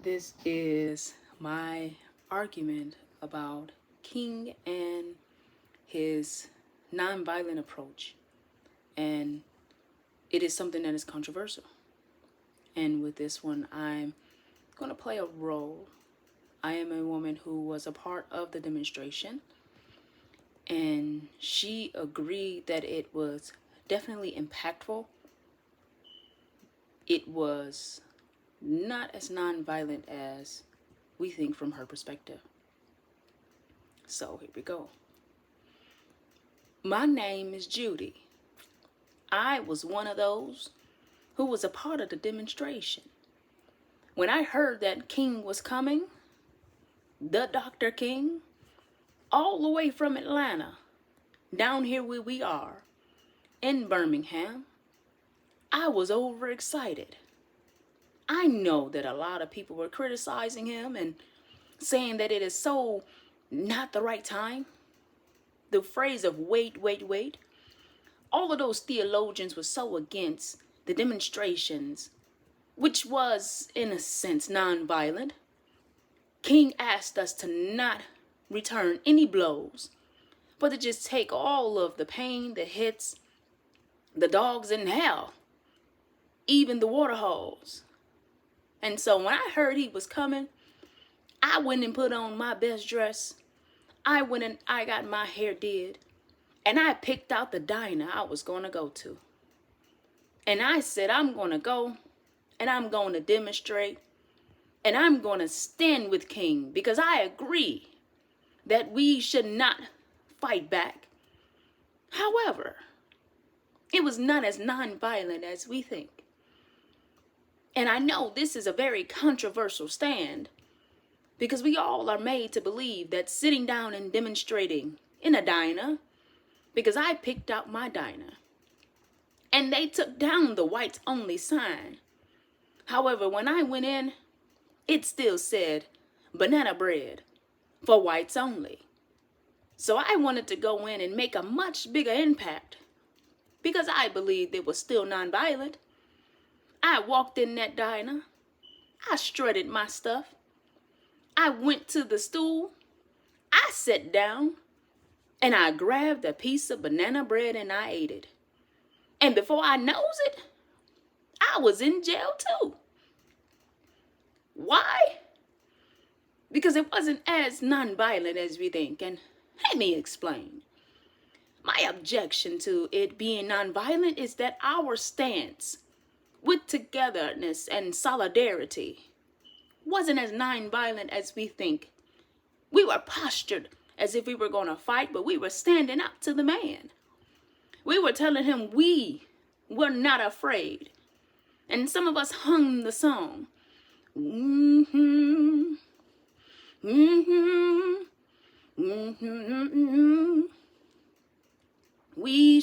This is my argument about King and his nonviolent approach. And it is something that is controversial. And with this one, I'm going to play a role. I am a woman who was a part of the demonstration, and she agreed that it was definitely impactful. It was not as nonviolent as we think from her perspective. So here we go. My name is Judy. I was one of those who was a part of the demonstration. When I heard that King was coming, the Dr. King, all the way from Atlanta, down here where we are, in Birmingham, I was overexcited. I know that a lot of people were criticizing him and saying that it is so not the right time. The phrase of wait, wait, wait. All of those theologians were so against the demonstrations, which was, in a sense, nonviolent. King asked us to not return any blows, but to just take all of the pain, the hits, the dogs in hell, even the water holes. And so when I heard he was coming, I went and put on my best dress. I went and I got my hair did. And I picked out the diner I was going to go to. And I said, I'm going to go and I'm going to demonstrate and I'm going to stand with King, because I agree that we should not fight back. However, it was not as nonviolent as we think. And I know this is a very controversial stand, because we all are made to believe that sitting down and demonstrating in a diner, because I picked out my diner, and they took down the whites only sign. However, when I went in, it still said banana bread for whites only. So I wanted to go in and make a much bigger impact, because I believed it was still nonviolent. I walked in that diner. I strutted my stuff. I went to the stool. I sat down and I grabbed a piece of banana bread and I ate it. And before I knows it, I was in jail too. Why? Because it wasn't as nonviolent as we think. And let me explain. My objection to it being nonviolent is that our stance with togetherness and solidarity wasn't as nonviolent as we think. We were postured as if we were going to fight, but we were standing up to the man. We were telling him we were not afraid. And some of us hung the song. Mm-hmm. Mm-hmm. Mm-hmm. We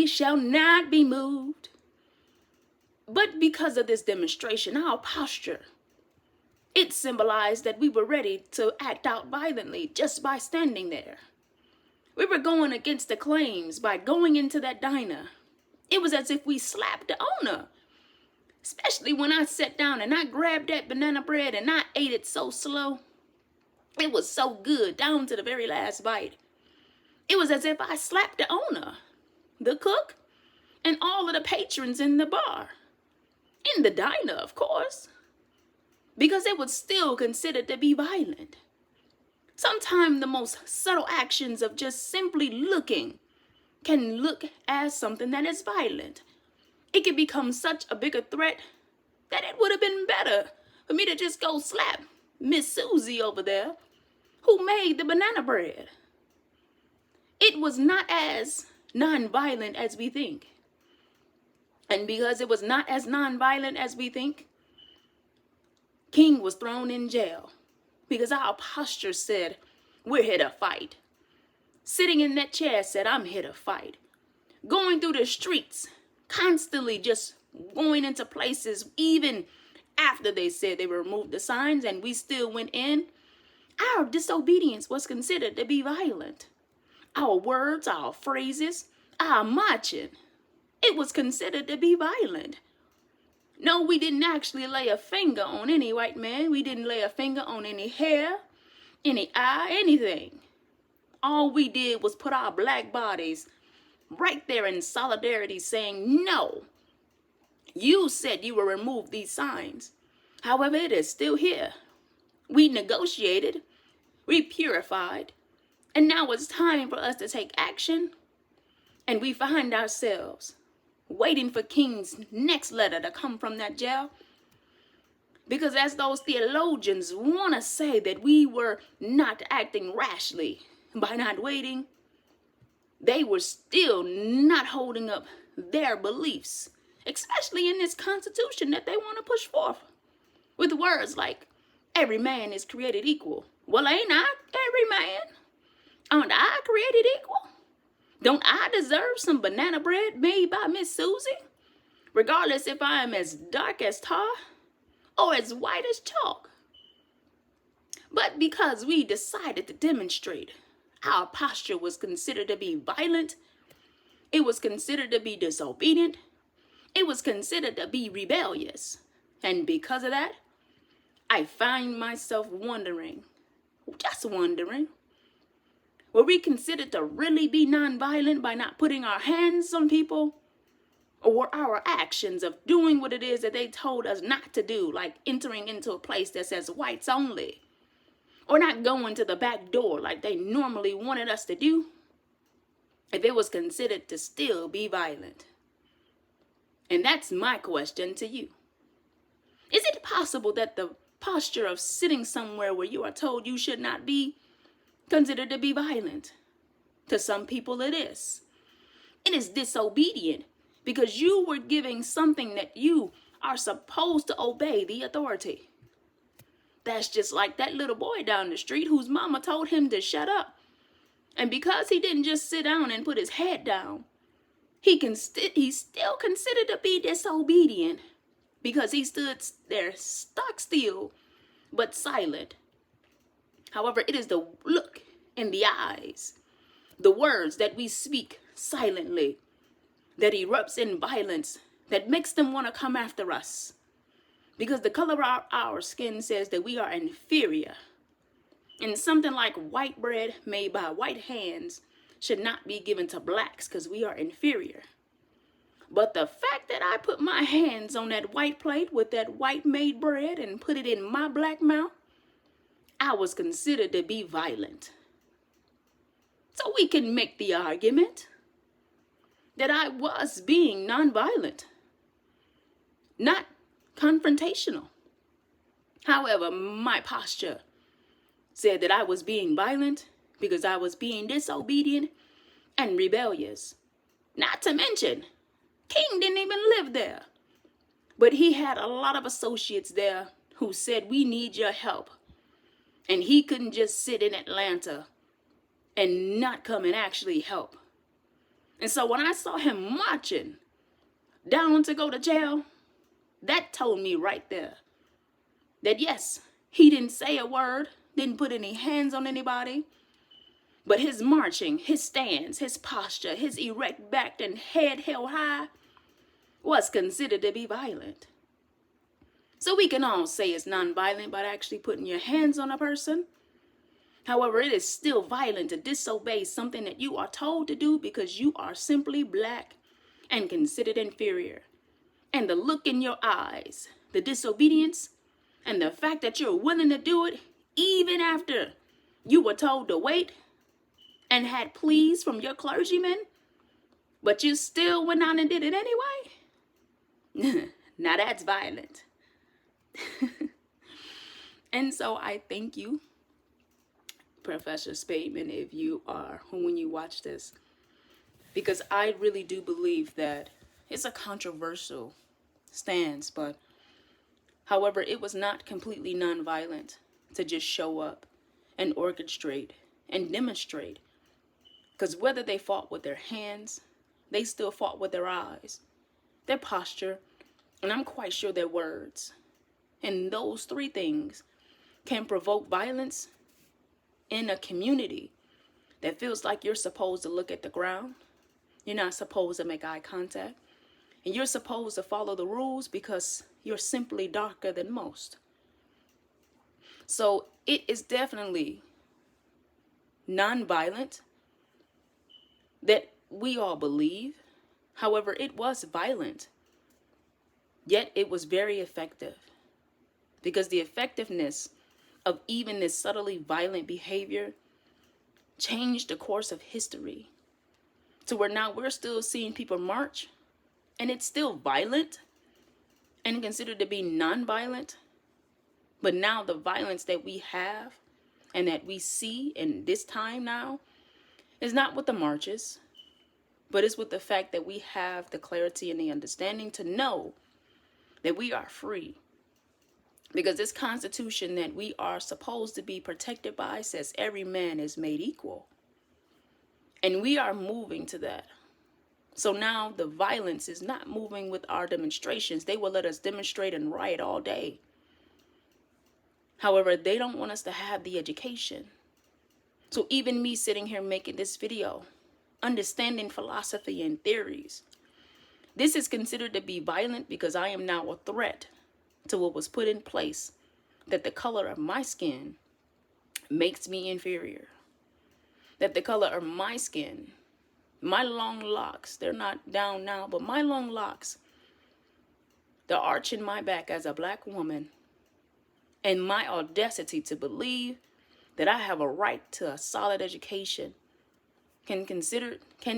shall not be moved. But because of this demonstration, our posture, it symbolized that we were ready to act out violently just by standing there. We were going against the claims by going into that diner. It was as if we slapped the owner. Especially when I sat down and I grabbed that banana bread and I ate it so slow. It was so good, down to the very last bite. It was as if I slapped the owner, the cook, and all of the patrons in the bar. In the diner, of course. Because it was still considered to be violent. Sometimes the most subtle actions of just simply looking can look as something that is violent. It can become such a bigger threat that it would have been better for me to just go slap Miss Susie over there who made the banana bread. It was not as nonviolent as we think. And because it was not as nonviolent as we think, King was thrown in jail because our posture said, we're here to fight. Sitting in that chair said, I'm here to fight. Going through the streets, constantly just going into places, even after they said they removed the signs and we still went in, our disobedience was considered to be violent. Our words, our phrases, our marching, it was considered to be violent. No, we didn't actually lay a finger on any white man. We didn't lay a finger on any hair, any eye, anything. All we did was put our black bodies right there in solidarity saying, no, you said you will remove these signs. However, it is still here. We negotiated, we purified, and now it's time for us to take action. And we find ourselves waiting for King's next letter to come from that jail. Because as those theologians want to say that we were not acting rashly by not waiting, they were still not holding up their beliefs, especially in this Constitution that they want to push forth with words like, every man is created equal. Well, ain't I every man? Aren't I created equal? Don't I deserve some banana bread made by Miss Susie? Regardless if I am as dark as tar or as white as chalk. But because we decided to demonstrate, our posture was considered to be violent. It was considered to be disobedient. It was considered to be rebellious. And because of that, I find myself wondering, just wondering, were we considered to really be nonviolent by not putting our hands on people? Or were our actions of doing what it is that they told us not to do, like entering into a place that says whites only, or not going to the back door like they normally wanted us to do, if it was considered to still be violent? And that's my question to you. Is it possible that the posture of sitting somewhere where you are told you should not be considered to be violent? To some people it is. It is disobedient because you were giving something that you are supposed to obey the authority. That's just like that little boy down the street whose mama told him to shut up. And because he didn't just sit down and put his head down, he's still considered to be disobedient because he stood there stock still but silent. However, it is the look in the eyes, the words that we speak silently, that erupts in violence, that makes them want to come after us. Because the color of our skin says that we are inferior. And something like white bread made by white hands should not be given to blacks because we are inferior. But the fact that I put my hands on that white plate with that white made bread and put it in my black mouth, I was considered to be violent. So we can make the argument that I was being nonviolent, not confrontational. However, my posture said that I was being violent because I was being disobedient and rebellious. Not to mention, King didn't even live there. But he had a lot of associates there who said, we need your help. And he couldn't just sit in Atlanta and not come and actually help. And so when I saw him marching down to go to jail, that told me right there that yes, he didn't say a word, didn't put any hands on anybody, but his marching, his stance, his posture, his erect back and head held high was considered to be violent. So we can all say it's nonviolent by actually putting your hands on a person. However, it is still violent to disobey something that you are told to do because you are simply black and considered inferior. And the look in your eyes, the disobedience, and the fact that you're willing to do it even after you were told to wait and had pleas from your clergyman, but you still went on and did it anyway? Now that's violent. And so I thank you, Professor Spademan, if you are, when you watch this, because I really do believe that it's a controversial stance, but however, it was not completely nonviolent to just show up and orchestrate and demonstrate. Because whether they fought with their hands, they still fought with their eyes, their posture, and I'm quite sure their words. And those three things can provoke violence in a community that feels like you're supposed to look at the ground. You're not supposed to make eye contact. And you're supposed to follow the rules because you're simply darker than most. So it is definitely nonviolent that we all believe. However, it was violent, yet it was very effective, because the effectiveness of even this subtly violent behavior changed the course of history to where now we're still seeing people march and it's still violent and considered to be non-violent. But now the violence that we have and that we see in this time now is not with the marches, but it's with the fact that we have the clarity and the understanding to know that we are free. Because this Constitution that we are supposed to be protected by says every man is made equal. And we are moving to that. So now the violence is not moving with our demonstrations. They will let us demonstrate and riot all day. However, they don't want us to have the education. So even me sitting here making this video, understanding philosophy and theories, this is considered to be violent because I am now a threat to what was put in place, that the color of my skin makes me inferior. That the color of my skin, my long locks, they're not down now, but my long locks, the arch in my back as a black woman, and my audacity to believe that I have a right to a solid education can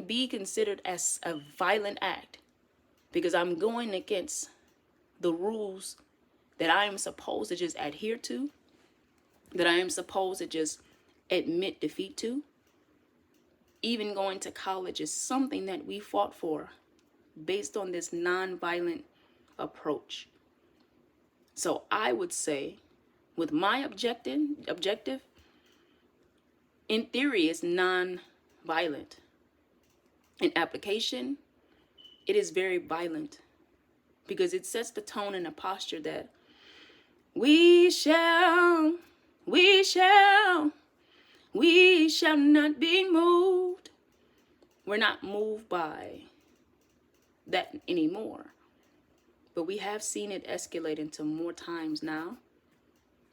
be considered as a violent act, because I'm going against the rules that I am supposed to just adhere to, that I am supposed to just admit defeat to. Even going to college is something that we fought for based on this non-violent approach. So I would say, with my objective, in theory, is non-violent. In application, it is very violent, because it sets the tone and the posture that we shall not be moved. We're not moved by that anymore. But we have seen it escalate into more times now,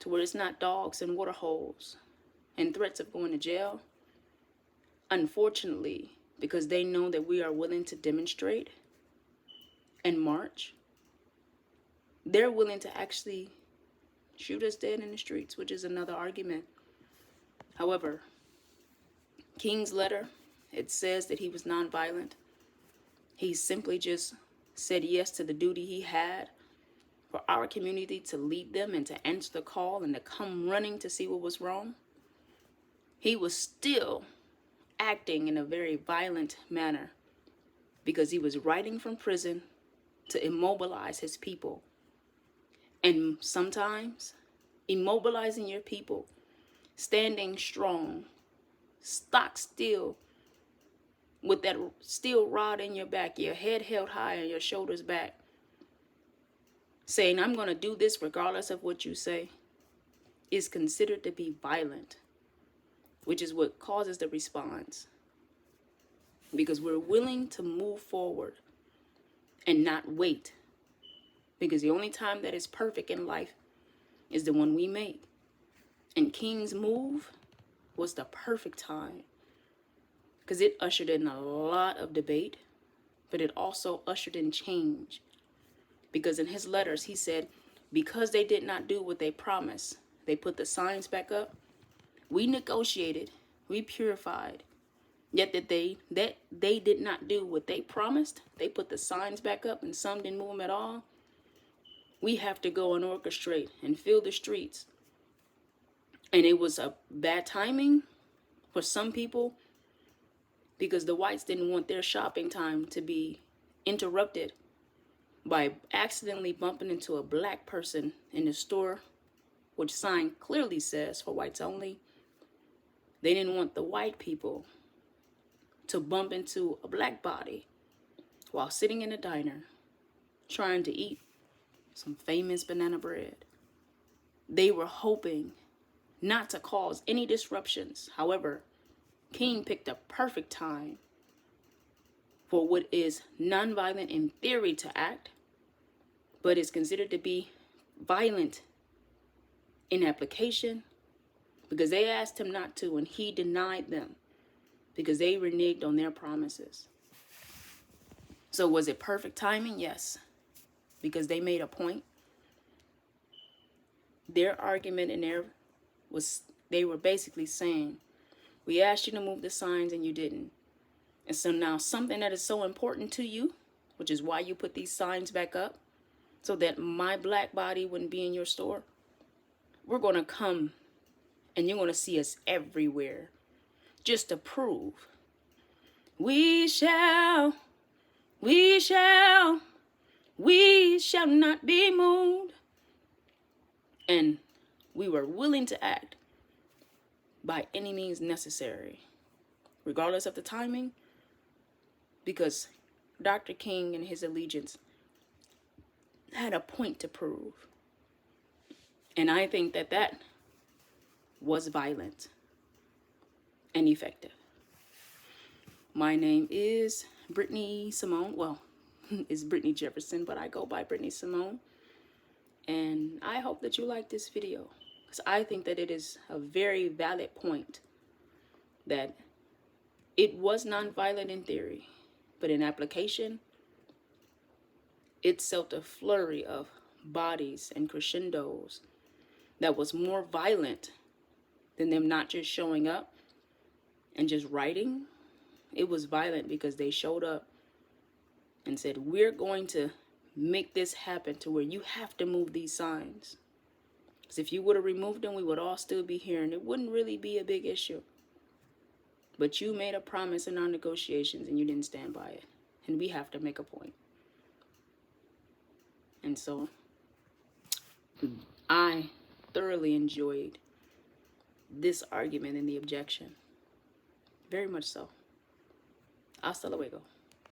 to where it's not dogs and water holes and threats of going to jail. Unfortunately, because they know that we are willing to demonstrate and march, they're willing to actually shoot us dead in the streets, which is another argument. However, King's letter, it says that he was nonviolent. He simply just said yes to the duty he had for our community to lead them and to answer the call and to come running to see what was wrong. He was still acting in a very violent manner because he was writing from prison to immobilize his people. And sometimes immobilizing your people, standing strong, stock still, with that steel rod in your back, your head held high and your shoulders back, saying, I'm going to do this regardless of what you say, is considered to be violent, which is what causes the response. Because we're willing to move forward and not wait. Because the only time that is perfect in life is the one we make. And King's move was the perfect time, because it ushered in a lot of debate, but it also ushered in change. Because in his letters, he said, because they did not do what they promised, they put the signs back up. We negotiated, we purified, yet that they did not do what they promised. They put the signs back up and some didn't move them at all. We have to go and orchestrate and fill the streets. And it was a bad timing for some people, because the whites didn't want their shopping time to be interrupted by accidentally bumping into a black person in the store, which sign clearly says for whites only. They didn't want the white people to bump into a black body while sitting in a diner trying to eat some famous banana bread. They were hoping not to cause any disruptions. However, King picked a perfect time for what is nonviolent in theory to act, but is considered to be violent in application, because they asked him not to and he denied them because they reneged on their promises. So was it perfect timing? Yes, because they made a point. Their argument in there was, they were basically saying, we asked you to move the signs and you didn't. And so now something that is so important to you, which is why you put these signs back up, so that my black body wouldn't be in your store, we're going to come and you're going to see us everywhere just to prove we shall not be moved. And we were willing to act by any means necessary, regardless of the timing, because Dr. King and his allegiance had a point to prove. And I think that that was violent and effective. My name is Brittany Simone. Well, it's Brittany Jefferson, but I go by Brittany Simone. And I hope that you like this video, because I think that it is a very valid point that it was nonviolent in theory, but in application, it set a flurry of bodies and crescendos that was more violent than them not just showing up and just writing. It was violent because they showed up and said, we're going to make this happen to where you have to move these signs. Because if you would have removed them, we would all still be here and it wouldn't really be a big issue. But you made a promise in our negotiations and you didn't stand by it. And we have to make a point. And so I thoroughly enjoyed this argument and the objection. Very much so. Hasta luego.